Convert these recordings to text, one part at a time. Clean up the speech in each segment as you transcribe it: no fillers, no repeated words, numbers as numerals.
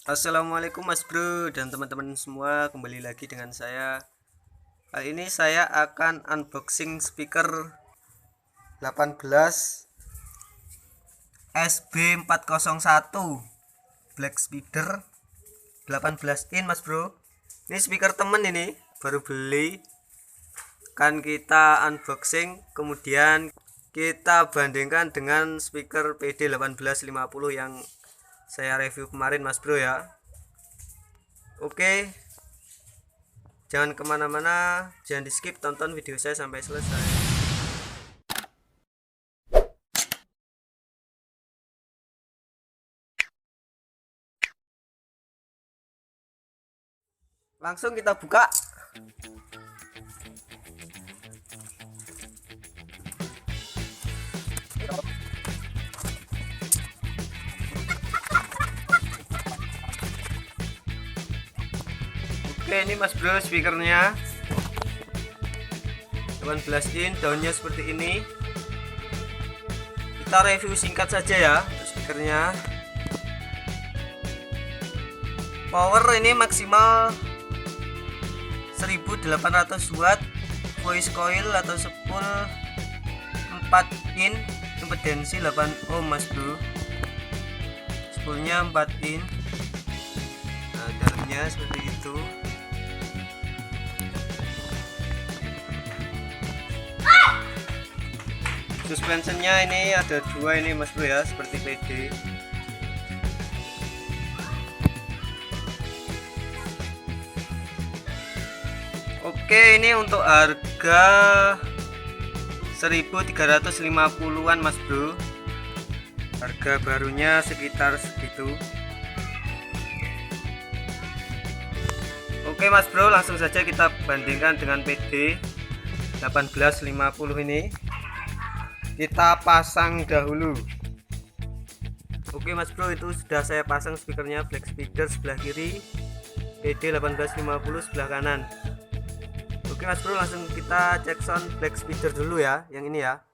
Assalamualaikum Mas Bro dan teman-teman semua, kembali lagi dengan saya. Kali ini saya akan unboxing speaker 18 SB401 Black Speeder 18 in Mas Bro. Ini speaker temen, ini baru beli, kan kita unboxing, kemudian kita bandingkan dengan speaker PD 1850 yang saya review kemarin Mas Bro ya. Oke, jangan kemana-mana, jangan di skip, tonton video saya sampai selesai. Langsung kita buka. Oke, ini Mas Bro speakernya 18 in, daunnya seperti ini. Kita review singkat saja ya untuk speakernya. Power ini maksimal 1800 watt, voice coil atau spool 4 in, impedensi 8 ohm Mas Bro. Spoolnya 4 in. Nah, dalamnya seperti itu. Suspensionnya ini ada dua ini Mas Bro ya, seperti PD. Oke, ini untuk harga 1350-an Mas Bro. Harga barunya sekitar segitu. Oke Mas Bro, langsung saja kita bandingkan dengan PD 1850 ini. Kita pasang dahulu. Oke Mas Bro, itu sudah saya pasang speakernya, Black Speeder sebelah kiri, PD 1850 sebelah kanan. Oke Mas Bro, langsung kita cek sound Black Speeder dulu ya, yang ini ya.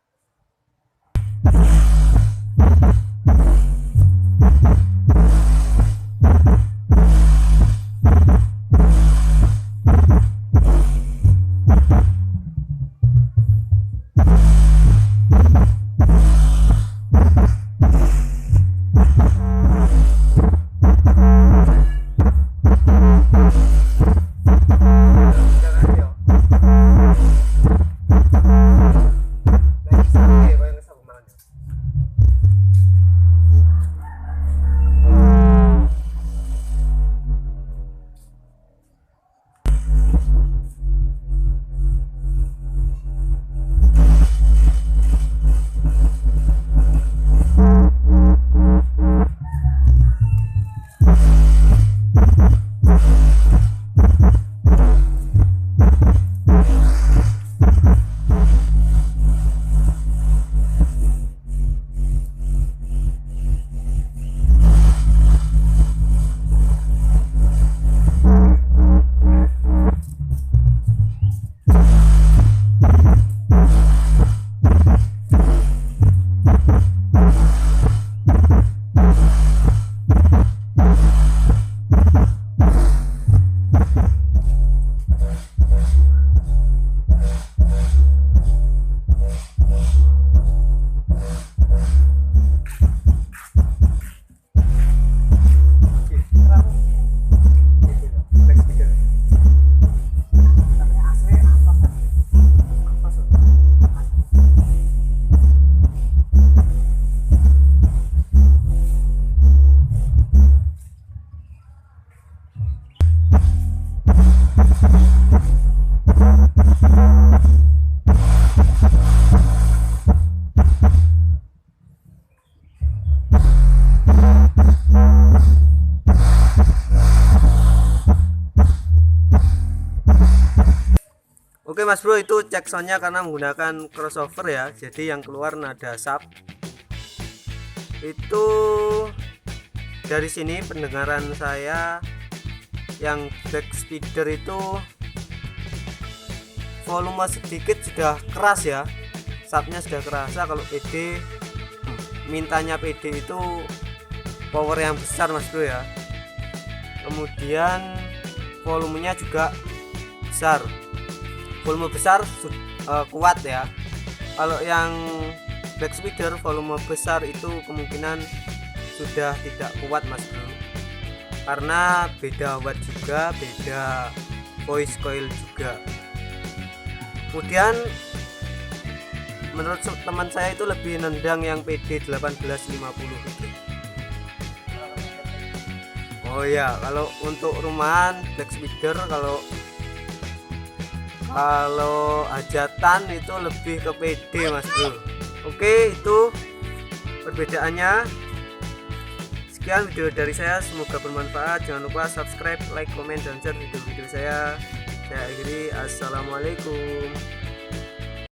Oke Mas Bro, itu cek soundnya karena menggunakan crossover ya, jadi yang keluar nada sub. Itu dari sini pendengaran saya yang Black Speeder itu volume sedikit sudah keras ya, subnya sudah kerasa. Kalau PD mintanya PD itu power yang besar Mas Bro ya. kemudian volumenya juga besar. Volume besar kuat ya. Kalau yang black spider volume besar itu kemungkinan sudah tidak kuat mas bro, karena beda watt juga, beda voice coil juga. Kemudian menurut teman saya itu lebih nendang yang PD 1850 gitu. Oh ya, kalau untuk rumahan black spider, kalau hajatan itu lebih ke PD mas bro. Oke, itu perbedaannya. Sekian video dari saya, semoga bermanfaat. Jangan lupa subscribe, like, komen, dan share video-video saya. Saya akhiri, assalamualaikum.